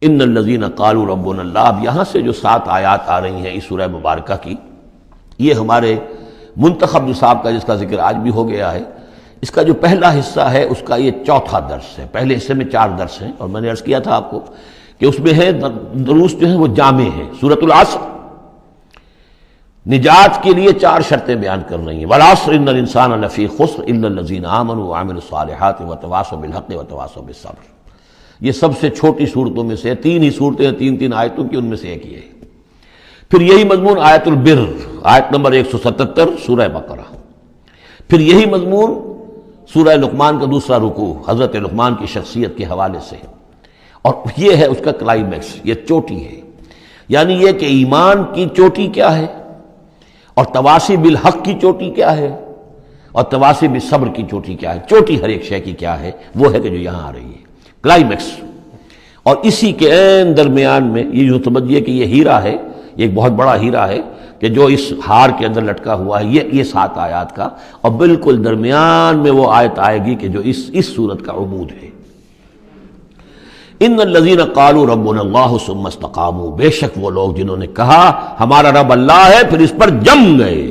ان الذین قالوا ربنا اللہ۔ اب یہاں سے جو 7 آیات آ رہی ہیں اس سورہ مبارکہ کی، یہ ہمارے منتخب نصاب کا جس کا ذکر آج بھی ہو گیا ہے، اس کا جو پہلا حصہ ہے اس کا یہ چوتھا درس ہے۔ پہلے حصے میں 4 درس ہیں، اور میں نے عرض کیا تھا آپ کو کہ اس میں ہے دروس جو ہیں وہ جامع ہیں۔ سورۃ العصر نجات کے لیے 4 شرطیں بیان کر رہی ہیں۔ والعصر ان الانسان لفی خسر الا الذین آمنوا وعملوا الصالحات وتواصوا بالحق وتواصوا بالصبر۔ یہ سب سے چھوٹی صورتوں میں سے 3 ہی صورتیں ہیں، 3 آیتوں کی، ان میں سے ایک یہ ہے۔ پھر یہی مضمون آیت البر، آیت نمبر 177 سورہ بقرہ۔ پھر یہی مضمون سورہ لقمان کا دوسرا رکوع، حضرت لقمان کی شخصیت کے حوالے سے، اور یہ ہے اس کا کلائمیکس، یہ چوٹی ہے۔ یعنی یہ کہ ایمان کی چوٹی کیا ہے، اور تواصی بالحق کی چوٹی کیا ہے، اور تواصی بالصبر کی چوٹی کیا ہے۔ چوٹی ہر ایک شے کی کیا ہے، وہ ہے کہ جو یہاں آ رہی ہے، کلائمیکس۔ اور اسی کے عین درمیان میں یہ جو سمجھیے کہ یہ ہیرا ہے، یہ ایک بہت بڑا ہیرا ہے کہ جو اس ہار کے اندر لٹکا ہوا ہے، یہ 7 آیات کا، اور بالکل درمیان میں وہ آیت آئے گی کہ جو اس صورت کا عمود ہے۔ ان الذین قالوا ربنا اللہ ثم استقاموا، بے شک وہ لوگ جنہوں نے کہا ہمارا رب اللہ ہے، پھر اس پر جم گئے۔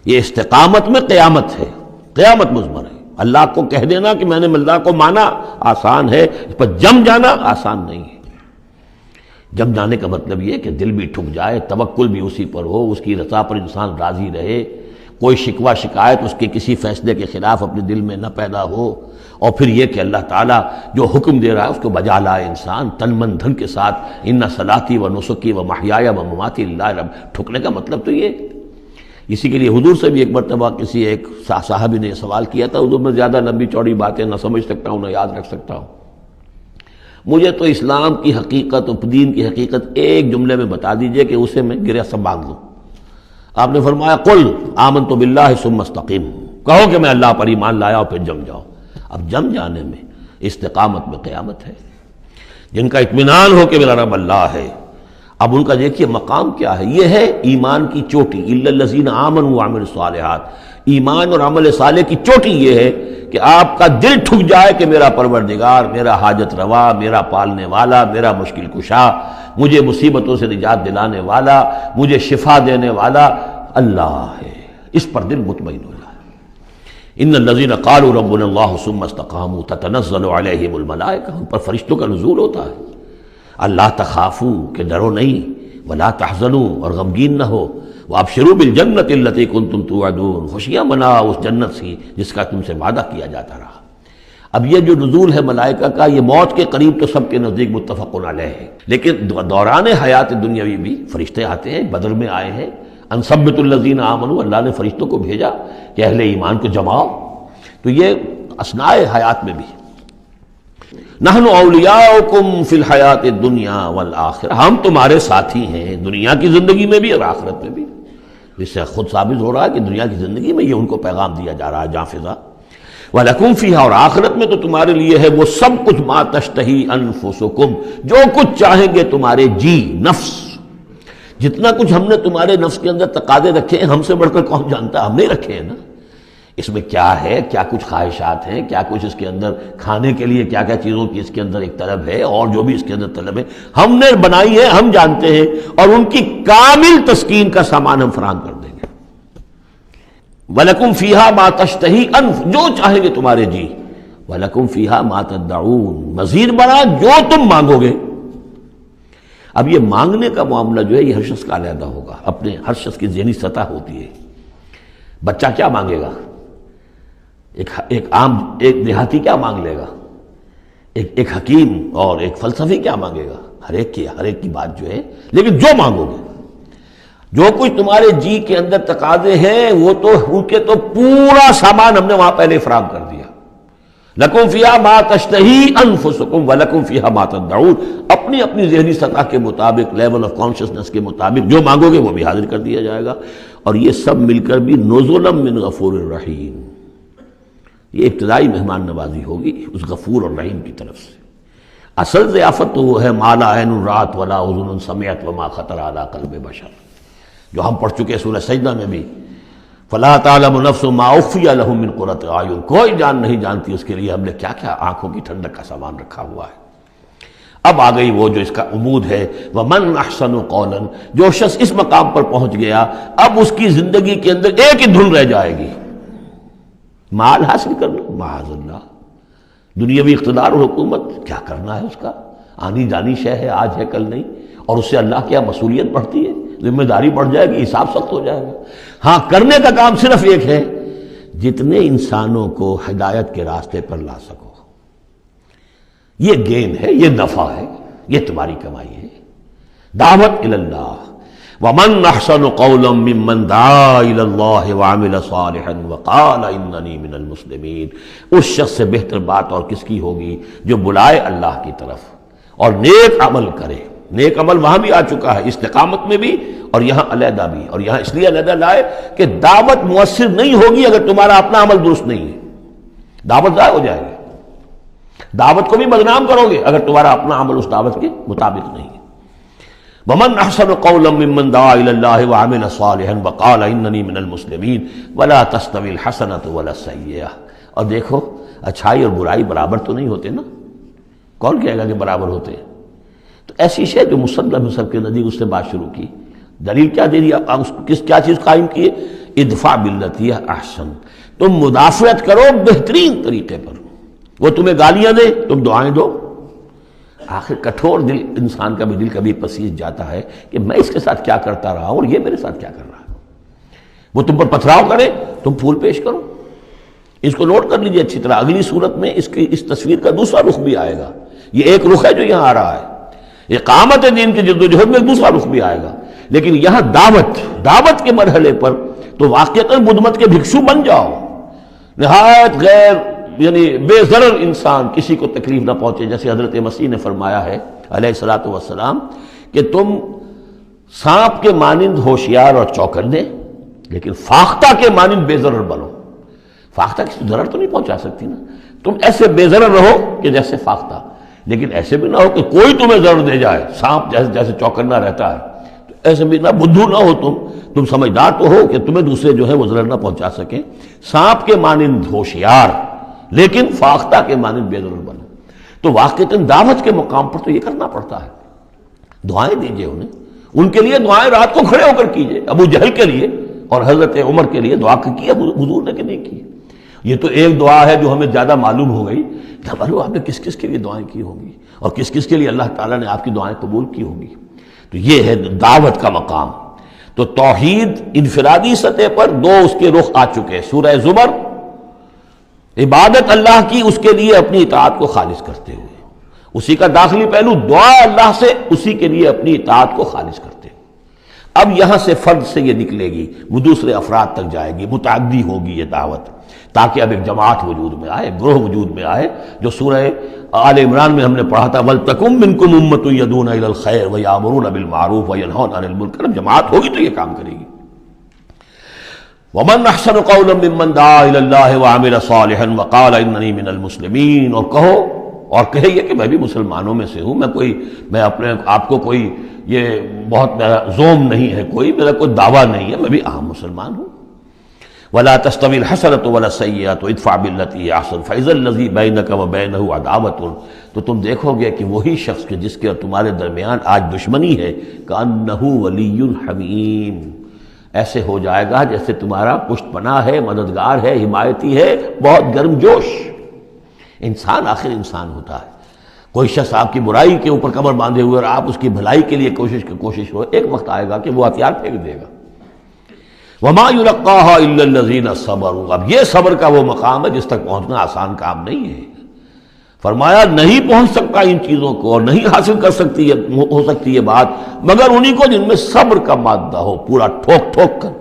یہ استقامت میں قیامت ہے، قیامت مضمر ہے۔ اللہ کو کہہ دینا کہ میں نے اللہ کو مانا آسان ہے، اس پر جم جانا آسان نہیں ہے۔ جم جانے کا مطلب یہ کہ دل بھی ٹھک جائے، توکل بھی اسی پر ہو، اس کی رضا پر انسان راضی رہے، کوئی شکوہ شکایت اس کے کسی فیصلے کے خلاف اپنے دل میں نہ پیدا ہو، اور پھر یہ کہ اللہ تعالیٰ جو حکم دے رہا ہے اس کو بجا لائے انسان تن من دھن کے ساتھ۔ ان صلاتی و نسکی و محیایا و مماتی للہ رب۔ ٹھکنے کا مطلب تو یہ، اسی کے لیے حضور سے بھی ایک مرتبہ کسی ایک صحابی نے یہ سوال کیا تھا، حضور میں زیادہ لمبی چوڑی باتیں نہ سمجھ سکتا ہوں، نہ یاد رکھ سکتا ہوں، مجھے تو اسلام کی حقیقت اور دین کی حقیقت ایک جملے میں بتا دیجئے کہ اسے میں گرہ سب باندھ لوں۔ آپ نے فرمایا قل آمنت باللہ ثم استقم، کہو کہ میں اللہ پر ایمان لایا اور پھر جم جاؤ۔ اب جم جانے میں استقامت میں قیامت ہے۔ جن کا اطمینان ہو کہ میرا رب اللہ ہے، اب ان کا دیکھیے مقام کیا ہے، یہ ہے ایمان کی چوٹی، الا الذین آمنوا وعملوا الصالحات۔ ایمان اور عمل صالح کی چوٹی یہ ہے کہ آپ کا دل ٹھک جائے کہ میرا پروردگار، میرا حاجت روا، میرا پالنے والا، میرا مشکل کشا، مجھے مصیبتوں سے نجات دلانے والا، مجھے شفا دینے والا اللہ ہے۔ اس پر دل مطمئن ہو جائے۔ ان الذین قالوا ربنا اللہ ثم استقاموا تتنزل علیہم الملائکہ، ان پر فرشتوں کا نزول ہوتا ہے۔ اللہ تخافوا، کہ ڈرو نہیں، ولا تحزنوا، اور غمگین نہ ہو، وابشروا بالجنۃ التی کنتم توعدون، خوشیاں مناؤ اس جنت سے جس کا تم سے وعدہ کیا جاتا رہا۔ اب یہ جو نزول ہے ملائکہ کا، یہ موت کے قریب تو سب کے نزدیک متفق علیہ ہے، لیکن دوران حیات دنیاوی بھی فرشتے آتے ہیں، بدر میں آئے ہیں۔ ان ثبت الذین آمنوا، اللہ نے فرشتوں کو بھیجا کہ اہل ایمان کو جماؤ، تو یہ اثناء حیات میں بھی۔ نحن اولیاؤکم فی الحیات الدنیا والآخرہ، ہم تمہارے ساتھی ہیں دنیا کی زندگی میں بھی اور آخرت میں بھی۔ اس سے خود ثابت ہو رہا ہے کہ دنیا کی زندگی میں یہ ان کو پیغام دیا جا رہا ہے جاں فضا۔ وَلَكُمْ فِيهَا، اور آخرت میں تو تمہارے لیے ہے وہ سب کچھ ما تشتہی انفسکم، جو کچھ چاہیں گے تمہارے جی نفس۔ جتنا کچھ ہم نے تمہارے نفس کے اندر تقاضے رکھے ہیں، ہم سے بڑھ کر کون جانتا ہے، ہم نہیں رکھے ہیں نا۔ اس میں کیا ہے، کیا کچھ خواہشات ہیں، کیا کچھ اس کے اندر کھانے کے لیے کیا کیا چیزوں کی اس کے اندر ایک طلب ہے، اور جو بھی اس کے اندر طلب ہے ہم نے بنائی ہے، ہم جانتے ہیں، اور ان کی کامل تسکین کا سامان ہم فراہم کر دیں گے۔ وَلَكُمْ فِيهَا مَا تَشْتَهِي أَنفُسُكُمْ، جو چاہیں گے تمہارے جی۔ وَلَكُمْ فِيهَا مَا تَدَّعُونَ، مزید بڑا جو تم مانگو گے۔ اب یہ مانگنے کا معاملہ جو ہے یہ ہر شخص کا علیحدہ ہوگا، اپنے ہر شخص کی ذہنی سطح ہوتی ہے۔ بچہ کیا مانگے گا، ایک دیہاتی کیا مانگ لے گا، ایک حکیم اور ایک فلسفی کیا مانگے گا، ہر ایک کی بات جو ہے، لیکن جو مانگو گے، جو کچھ تمہارے جی کے اندر تقاضے ہیں وہ تو ان کے تو پورا سامان ہم نے وہاں پہلے فراہم کر دیا۔ لَكُمْ فِيهَا مَا تَشْتَهِي أَنفُسُكُمْ وَلَكُمْ فِيهَا مَا تَدَّعُونَ، اپنی ذہنی سطح کے مطابق، لیول آف کانشسنس کے مطابق جو مانگو گے وہ بھی حاضر کر دیا جائے گا، اور یہ سب مل کر بھی نزلا من غفور الرحیم، یہ ابتدائی مہمان نوازی ہوگی اس غفور اور رحیم کی طرف سے۔ اصل ضیافت تو وہ ہے ما لا عین رأت ولا اذن سمعت وما خطر علی قلب بشر، جو ہم پڑھ چکے سورہ سجدہ میں بھی، فلا تعلم نفس ما اخفی لهم من قرۃ اعین، کوئی جان نہیں جانتی اس کے لیے ہم نے کیا کیا آنکھوں کی ٹھنڈک کا سامان رکھا ہوا ہے۔ اب آ گئی وہ جو اس کا عمود ہے، وَمَنْ أَحْسَنُ قَوْلًا، جو شخص اس مقام پر پہنچ گیا اب اس کی زندگی کے اندر ایک ہی دھن رہ جائے گی، مال حاصل کرنا، معاذ اللہ، دنیاوی اقتدار اور حکومت کیا کرنا ہے، اس کا آنی جانی شے ہے، آج ہے کل نہیں، اور اس سے اللہ کیا مسئولیت بڑھتی ہے، ذمہ داری بڑھ جائے گی، حساب سخت ہو جائے گا۔ ہاں کرنے کا کام صرف ایک ہے، جتنے انسانوں کو ہدایت کے راستے پر لا سکو، یہ گین ہے، یہ نفع ہے، یہ تمہاری کمائی ہے۔ دعوت الی اللہ، ومن احسن قولا ممن دعا الی اللہ وعمل صالحا وقال اننی من المسلمین، اس شخص سے بہتر بات اور کس کی ہوگی جو بلائے اللہ کی طرف اور نیک عمل کرے۔ نیک عمل وہاں بھی آ چکا ہے، استقامت میں بھی اور یہاں علیحدہ بھی، اور یہاں اس لیے علیحدہ لائے کہ دعوت مؤثر نہیں ہوگی اگر تمہارا اپنا عمل درست نہیں ہے، دعوت ضائع ہو جائے گی، دعوت کو بھی بدنام کرو گے اگر تمہارا اپنا عمل اس دعوت کے مطابق نہیں ہے۔ ومن احسن قولا ممن دعا الى الله وعمل صالحا وقال اننی من المسلمین ولا تستوی الحسنۃ ولا السیئۃ، اور دیکھو اچھائی اور برائی برابر تو نہیں ہوتے نا، کون کہے گا کہ برابر ہوتے ہیں؟ تو ایسی شے جو مسلم سب کے نزدیک، اس سے بات شروع کی، دلیل کیا دے دیا، کیا چیز قائم کی ہے؟ ادفع باللتی ہی احسن، تم مدافعت کرو بہترین طریقے پر، وہ تمہیں گالیاں دے تم دعائیں دو۔ آخر کٹھور دل انسان کا بھی دل کبھی پسیج جاتا ہے کہ میں اس کے ساتھ کیا کرتا رہا ہوں اور یہ میرے ساتھ کیا کر رہا ہے۔ وہ تم پر پتھراؤ کرے تم پھول پیش کرو۔ اس کو نوٹ کر لیجئے اچھی طرح، اگلی صورت میں اس تصویر کا دوسرا رخ بھی آئے گا، یہ ایک رخ ہے جو یہاں آ رہا ہے، اقامت دین کی جدوجہد میں ایک دوسرا رخ بھی آئے گا، لیکن یہاں دعوت کے مرحلے پر تو واقعتاً بدھ مت کے بھکشو بن جاؤ، نہایت غیر یعنی بے ضرر انسان، کسی کو تکلیف نہ پہنچے، جیسے حضرت مسیح نے فرمایا ہے علیہ الصلوۃ والسلام کہ تم سانپ کے مانند ہوشیار اور چوکنے لیکن فاختہ کے مانند بے ضرر بنو۔ فاختہ کسی ضرر تو نہیں پہنچا سکتی نا، تم ایسے بے ضرر رہو کہ جیسے فاختہ، لیکن ایسے بھی نہ ہو کہ کوئی تمہیں ضرر دے جائے، سانپ جیسے چوکنا رہتا ہے، تو ایسے بھی نہ بدھو نہ ہو تم سمجھدار تو ہو کہ تمہیں دوسرے جو ہے وہ ضرر نہ پہنچا سکیں، سانپ کے مانند ہوشیار لیکن فاختہ کے مانند بے ضرر بنو۔ تو واقعتاً دعوت کے مقام پر تو یہ کرنا پڑتا ہے، دعائیں دیجئے انہیں، ان کے لیے دعائیں رات کو کھڑے ہو کر کیجئے، ابو جہل کے لیے اور حضرت عمر کے لیے دعا کی حضور نے کہ نہیں کی۔ یہ تو ایک دعا ہے جو ہمیں زیادہ معلوم ہو گئی، معلوم آپ نے کس کس کے لیے دعائیں کی ہوں گی اور کس کس کے لیے اللہ تعالیٰ نے آپ کی دعائیں قبول کی ہوں گی۔ تو یہ ہے دعوت کا مقام۔ تو توحید انفرادی سطح پر دو اس کے رخ آ چکے، سورہ زمر عبادت اللہ کی، اس کے لیے اپنی اطاعت کو خالص کرتے ہوئے، اسی کا داخلی پہلو دعا اللہ سے، اسی کے لیے اپنی اطاعت کو خالص کرتے ہوئے۔ اب یہاں سے فرد سے یہ نکلے گی، وہ دوسرے افراد تک جائے گی، متعدی ہوگی یہ دعوت، تاکہ اب ایک جماعت وجود میں آئے، گروہ وجود میں آئے، جو سورہ آل عمران میں ہم نے پڑھا تھا وَلْتَكُن مِّنكُمْ أُمَّةٌ يَدْعُونَ إِلَى الْخَيْرِ وَيَأْمُرُونَ بِالْمَعْرُوفِ وَيَنْهَوْنَ عَنِ الْمُنكَرِ۔ جماعت ہوگی تو یہ کام کرے گی۔ وَمَنْ أَحْسَنُ قَوْلًا مِّمَّنْ دَعَا إِلَى اللَّهِ وَعَمِلَ صَالِحًا وَقَالَ إِنَّنِي مِنَ الْمُسْلِمِينَ، اور کہو اور کہیے کہ میں بھی مسلمانوں میں سے ہوں، میں اپنے آپ کو کوئی یہ بہت میرا زوم نہیں ہے، میرا کوئی دعویٰ نہیں ہے، میں بھی عام مسلمان ہوں۔ وَلَا تَسْتَوِي الْحَسَنَةُ وَلَا السَّيِّئَةُ ادْفَعْ بِالَّتِي هِيَ أَحْسَنُ فَإِذَا الَّذِي بَيْنَكَ وَبَيْنَهُ عَدَاوَةٌ، تو تم دیکھو گے کہ وہی شخص کے جس کے اور تمہارے درمیان آج دشمنی ہے، كَأَنَّهُ وَلِيٌّ حَمِيمٌ، ایسے ہو جائے گا جیسے تمہارا پشت پناہ ہے، مددگار ہے، حمایتی ہے، بہت گرم جوش۔ انسان آخر انسان ہوتا ہے، کوئی شخص آپ کی برائی کے اوپر کمر باندھے ہوئے اور آپ اس کی بھلائی کے لیے کوشش ہو، ایک وقت آئے گا کہ وہ ہتھیار پھینک دے گا۔ وَمَا يُلَقَّاهَا إِلَّا الَّذِينَ صَبَرُوا، اب یہ صبر کا وہ مقام ہے جس تک پہنچنا آسان کام نہیں ہے۔ فرمایا نہیں پہنچ سکتا ان چیزوں کو اور نہیں حاصل کر سکتی ہو سکتی یہ بات مگر انہی کو جن میں صبر کا مادہ ہو، پورا ٹھوک ٹھوک کر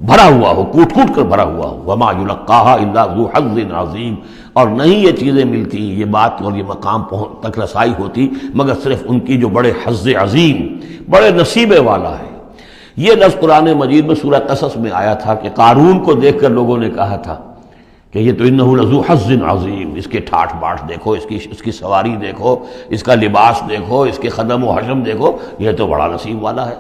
بھرا ہوا ہو، کوٹ کوٹ کر بھرا ہوا ہو۔ وَمَا يُلَقَّاهَا إِلَّا ذُو حَظٍّ عَظِيمٍ، اور نہیں یہ چیزیں ملتی، یہ بات اور یہ مقام تک رسائی ہوتی مگر صرف ان کی جو بڑے حظ عظیم، بڑے نصیبے والا ہے۔ یہ لفظ قرآن مجید میں سورہ قصص میں آیا تھا کہ قارون کو دیکھ کر لوگوں نے کہا تھا کہ یہ تو انہ لذو حظ عظیم، اس کے ٹھاٹھ باٹھ دیکھو، اس کی سواری دیکھو، اس کا لباس دیکھو، اس کے خدم و حشم دیکھو، یہ تو بڑا نصیب والا ہے۔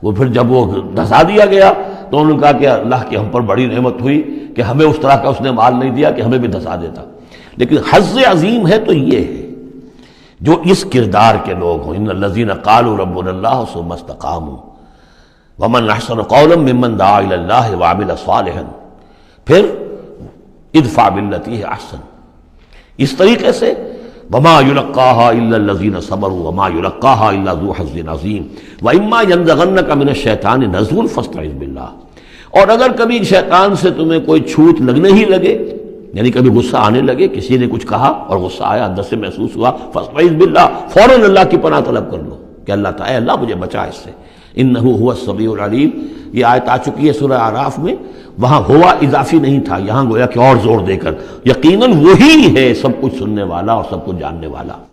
وہ پھر جب وہ دھسا دیا گیا تو انہوں نے کہا کہ اللہ کی ہم پر بڑی نعمت ہوئی کہ ہمیں اس طرح کا اس نے مال نہیں دیا کہ ہمیں بھی دھسا دیتا۔ لیکن حظ عظیم ہے تو یہ ہے جو اس کردار کے لوگ ہوں، ان الذین قالوا ربنا اللہ ثم استقاموا ومن احسن قولا ممن دعا الی اللہ وعمل صالحا، پھر ادفع بالتی ہی احسن، اس طریقے سے وما یلقاها الا الذین صبروا وما یلقاها الا ذو حظ عظیم واما ینزغنک من الشیطان نزغ فاستعذ باللہ، اور اگر کبھی شیطان سے تمہیں کوئی چھوٹ لگنے ہی لگے، یعنی کبھی غصہ آنے لگے، کسی نے کچھ کہا اور غصہ آیا، اندر سے محسوس ہوا، فاستعذ باللہ، فوراً اللہ کی پناہ طلب کر لو کہ اللہ تعالی، اللہ مجھے بچا اس سے، انہ هو السمیع العلیم۔ یہ آیت آ چکی ہے سورہ اعراف میں، وہاں ہوا اضافی نہیں تھا، یہاں گویا کہ اور زور دے کر یقیناً وہی ہے سب کچھ سننے والا اور سب کچھ جاننے والا۔